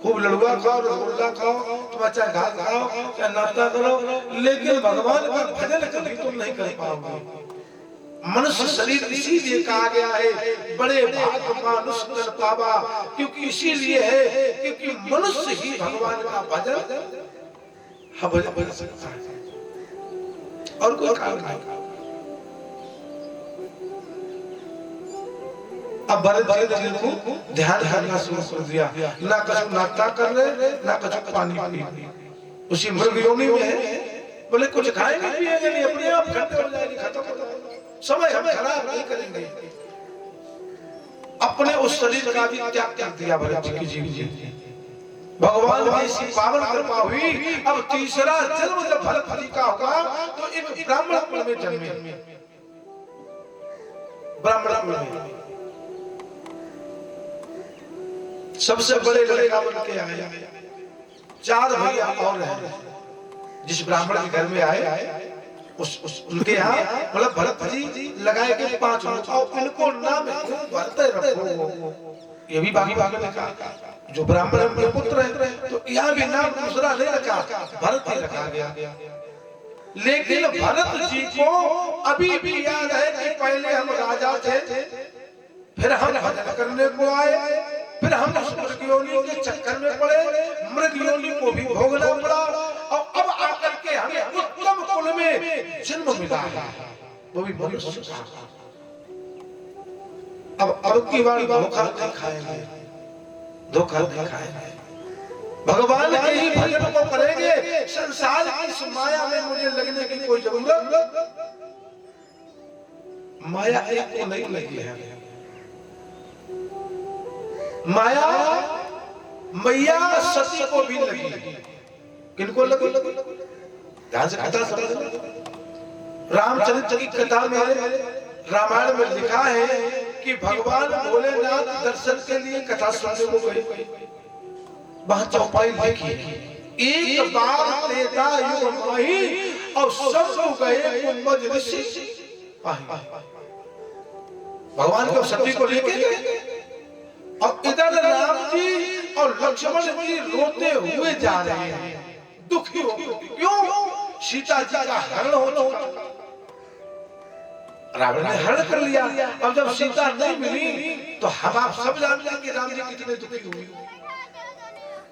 खूब लड़ुआ खाओ, रसगुल्ला खाओ, तुम अच्छा घास खाओ, चाहे नाश्ता करो, लेकिन भगवान का भजन कभी तुम नहीं कर पाओगे। मनुष्य शरीर इसीलिए कहा गया है बड़े भाग मानुष तन पावा, क्योंकि इसीलिए है क्योंकि मनुष्य ही भगवान का भजन भजन सकता है और कोई कारण नहीं। अब भरत जी ने देखो ध्यान करना शुरू कर दिया, ना कछु नाश्ता कर रहे ना कछु पानी पी रहे, उसी मृग योनि में है। बोले कुछ खाएंगे पिएंगे नहीं, अपने आप ठंडे हो जाएंगे, खत्म हो जाएगा, समय हम खराब नहीं करेंगे। अपने उस शरीर का भी त्याग कर दिया भरत जी की जीवन। भगवान की ऐसी पावन कृपा हुई। अब तीसरा जन्म जब भरत जी का होगा तो एक ब्राह्मण कुल में जन्मे, ब्राह्मण कुल में सबसे बड़े लड़का बन के आए। 4 भैया और हैं जिस ब्राह्मण के घर में आए, उनके यहाँ मतलब भरत जी लगाए के 5 लोग और इनको नाम भरत रखो। ये भी बागी बागी ने कहा जो ब्राह्मण के पुत्र है, तो यहाँ भी नाम दूसरा नहीं रखा, भरत ही रखा गया। लेकिन भरत जी को अभी भी याद है कि पहले हम राजा थे, फिर हम भजन करने को आए, फिर हम उस मृग योनि के चक्कर में पड़े, मृग योनि को भी भोगना पड़ा, और अब आकर के हमें उत्तम कुल में जन्म मिला है, वो भी मनुष्य का। अब की बार धोखा नहीं खाएंगे, धोखा नहीं खाएंगे, भगवान के ही भजन को करेंगे। संसार की इस माया में मुझे लगने की कोई जरूरत, माया एक को नहीं लगी है। माया मैया सती को भी लगी, किनको लगी? ध्यान से कथा समझना। रामचरित्र की कथा में रामायण में लिखा है कि भगवान भोलेनाथ दर्शन के लिए कथा सुनने को गए, वहां चौपाई लिखी, एक बार तेता युग माही और सब गए कुंभज ऋषि। भगवान को सती को लेके और इधर राम जी और लक्ष्मण जी रोते हुए जा रहे हैं, दुखी हो। क्यों? सीता जी का हरण हो चुका, रावण ने हरण कर लिया। अब जब सीता नहीं मिली तो हम आप सब जानते हैं कि राम जी कितने दुखी हुए।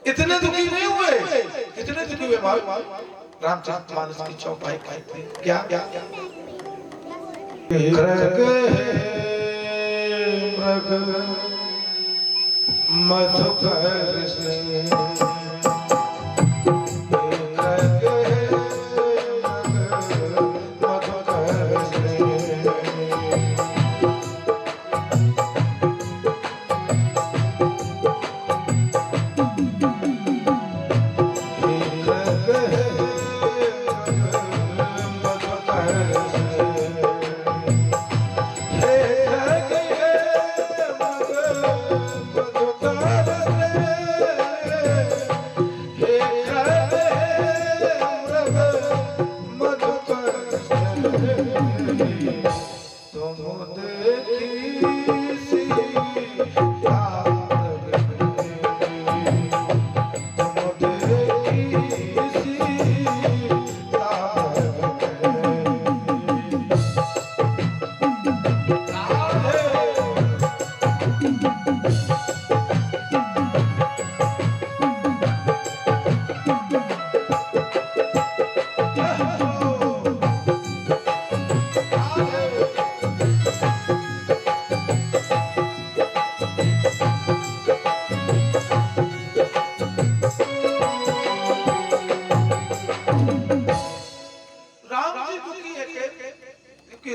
इतने दुखी नहीं हुए, कितने दुखी हुए रामचरितमानस की चौपाई क्या मधुकर से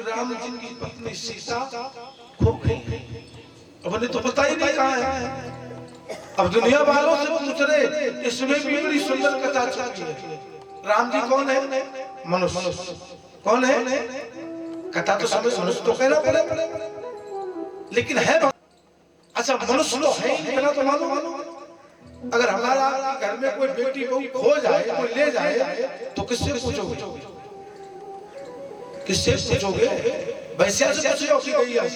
राम जी की पत्नी सीता खो गई, अब उन्हें तो पता ही नहीं कहाँ है। अब दुनिया वालों से पूछ रहे, इसमें भी बड़ी सुंदर कथा चलती है। राम जी कौन है? मनुष्य। कौन है? कथा तो समझ मनुष्य तो कहना पड़े, लेकिन है अच्छा मनुष्य तो है ही, कहना तो मालूम। अगर हमारा घर में कोई बेटी बहू खो जाए, कोई ले जाए, तो किससे पूछोगे? किससे पूछोगे? वैसे से पूछो कि गई है।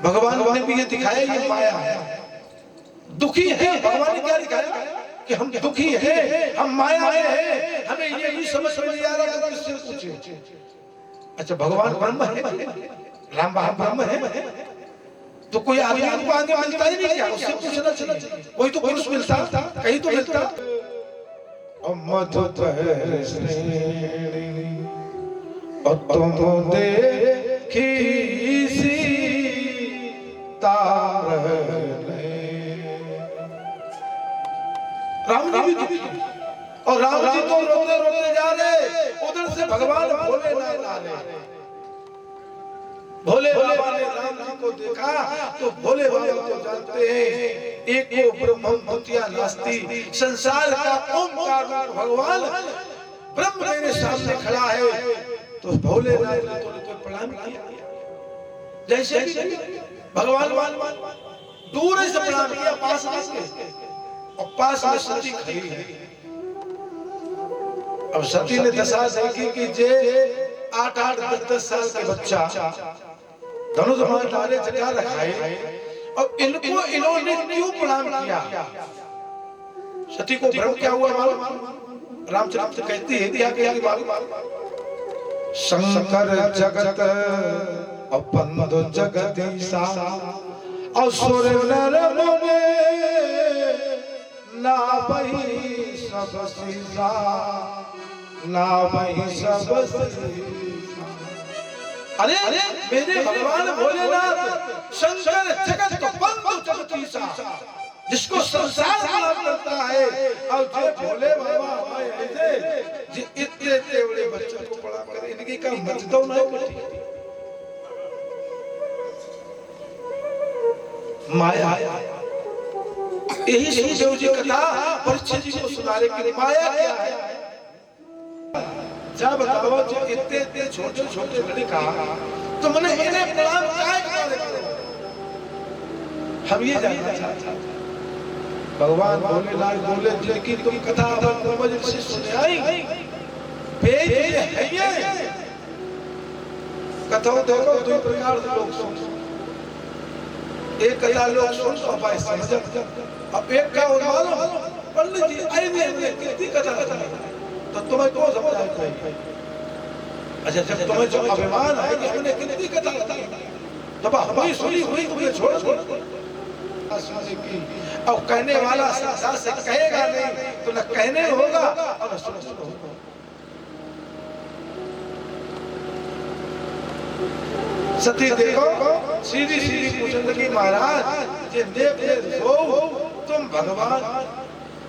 भगवान ने भी ये दिखाया, ये माया है, दुखी है। भगवान ने क्या दिखाया कि हम दुखी हैं, हम माया में हैं, हमें ये भी समझ में नहीं आ रहा कि किससे पूछे। अच्छा भगवान ब्रह्म है, राम ब्रह्म है, तो कोई आदमी को आगे मिलता ही नहीं क्या? उससे पूछना चाहिए, कोई तो पुरुष मिलता, कहीं तो मिलता। मधु तुम देखी तार राम जी भी, और राम जी तो रोते रोते जा रहे, उधर से भगवान भोलेनाथ आ रहे। भोले बाबा ने राम जी को देखा तो भोले बाबा तो जानते हैं एक को ब्रह्म द्वितीया नास्ति, संसार का ओमकार भगवान ब्रह्म मेरे सामने खड़ा है। तो भोलेनाथ ने तो प्रणाम किया, जैसे भगवान दूर से प्रणाम किया, पास आके, और पास में सती खड़ी है। अब सती ने दशा देखी कि जे 8-8 10-10 साल के बच्चा दोनों जमाने डाले जगा रखाए, और इनको इन्होंने क्यों प्रणाम किया? सती को भ्रम क्या हुआ मालूम? रामचरित्र कहती है क्या शंकर जगत अपंद जगदीशा असुर नर मुने ना वही सब सीसा, ना वही सब सीसा। अरे मेरे भगवान भोलेनाथ शंकर जगत बंधु जगदीशा, जिसको संसार प्रणाम करता है, और जो भोले बाबा ऐसे इतने बड़े बच्चों को प्रणाम करे, इनकी का मर्यादा नहीं। माया, यही सुखदेव जी कथा परीक्षित जी को सुनाने के लिए माया क्या है। जब बताओ जो इतने छोटे छोटे लड़का तो मैंने इन्हें प्रणाम क्या, हम ये जानना चाहते हैं। भगवान भोलेनाथ बोले लेकिन तुम कथा मुझे से सुने आई भेज है ये कथा देखो, दो प्रकार से लोग सुन, एक कथा लोग सुन तो पाए समझ, अब एक का मालूम पंडित जी आई नहीं कितनी कथा तो तुम्हें कौन समझ कोई। अच्छा जब तुम्हें जो अभिमान है कि हमने कितनी कथा बताई, जब हमारी सुनी हुई तुमने छोड़ सुनने की, और कहने वाला साथ से कहेगा नहीं तो न कहने होगा और न सुन होगा। सती देखो सीधी सीधी पूछने लगी, महाराज ये देव हो तुम भगवान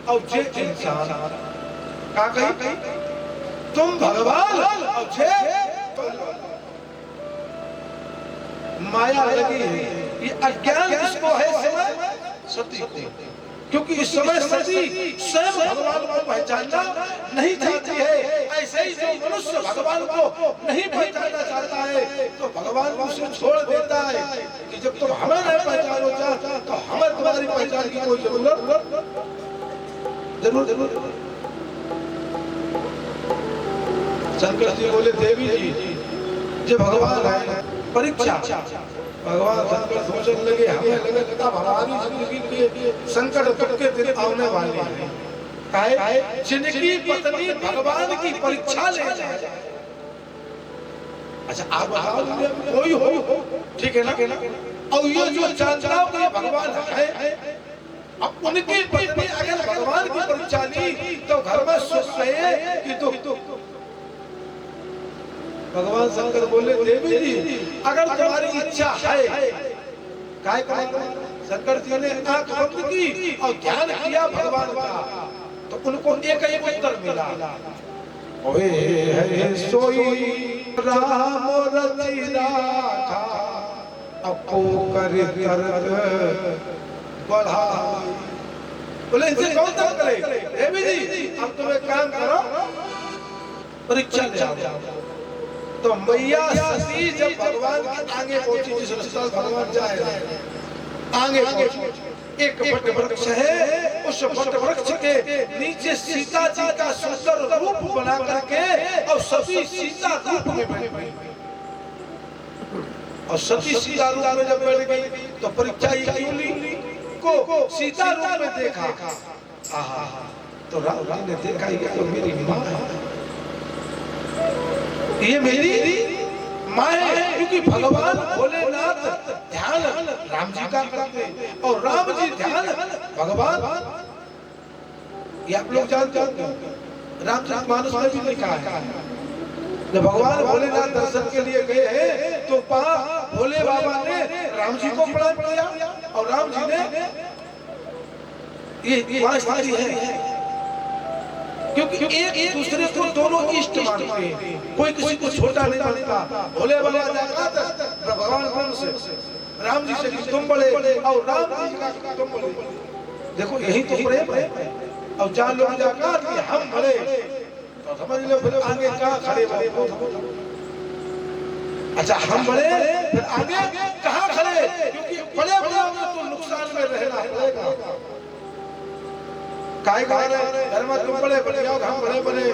और जे इंसान, का कही तुम भगवान और जे माया लगी है। ये अज्ञान किसको है समय? सती को, क्योंकि इस समय सती स्वयं भगवान को पहचानना नहीं चाहती है। ऐसे ही जो मनुष्य भगवान को नहीं पहचानना चाहता है तो भगवान को उसे छोड़ देता है कि जब तुम हमें नहीं पहचानो चाहता तो हमें तुम्हारी पहचान की कोई जरूरत जरूर। शंकर जी बोले देवी जी जो भगवान है परीक्षा, भगवान शंकर सोचने लगे हमें लगे लगता हमारी जिंदगी के संकट के दिन आने वाले हैं, जिनकी पत्नी भगवान की परीक्षा ले जाए। अच्छा आप बताओ कोई हो ठीक है ना, और ये जो जानता हो कि भगवान है, अब उनकी पत्नी अगर भगवान की परीक्षा ली तो घर में सुख रहे कि दुख। भगवान शंकर बोले देवी जी अगर तुम्हारी इच्छा है, काय शंकर जी ने आंख बंद की और ध्यान किया भगवान का, तो उनको एक ही उत्तर मिला, ओए है सोई राम रति राखा अपो कर बढ़ा। बोले इनसे कौन तक करे देवी जी, अब तुम एक काम करो परीक्षा ले आओ। तो मैया सती जब भगवान के आगे पहुंची, जिस रास्ते भगवान जाए आगे पहुंची, एक वट वृक्ष है, उस वट वृक्ष के नीचे सीता जी का सुंदर रूप बना करके और सती सीता रूप में बैठी। और सती सीता रूप में जब बैठ गई तो परीक्षा ये क्यों ली को सीता रूप में देखा। आहा, तो राम जी ने देखा ये तो मेरी माँ है, ये मेरी माँ है, क्योंकि भगवान भोलेनाथ ध्यान राम जी का करते और राम जी ध्यान भगवान। ये आप लोग जानते हो, रामचरितमानस में भी लिखा है जब भगवान भोलेनाथ दर्शन के लिए गए हैं तो भोले बाबा ने राम जी को प्रणाम किया और राम जी ने ये स्थिति है, क्योंकि एक दूसरे को दोनों इष्ट मानते हैं, कोई किसी को छोटा नहीं मानता। भोले बाबा जाता भगवान ब्रह्म से राम जी से तुम बड़े और राम जी का तुम बड़े। देखो यही तो प्रेम है। और जहाँ लोग जाकर कि हम बड़े तो समझ लो फिर आगे कहाँ खड़े हो। अच्छा हम बड़े फिर आगे कहाँ खड़े, क्योंकि बड़े बड़े तो नुकसान में रहना पड़ेगा। काय घर में तुम बड़े बड़े हम बड़े बड़े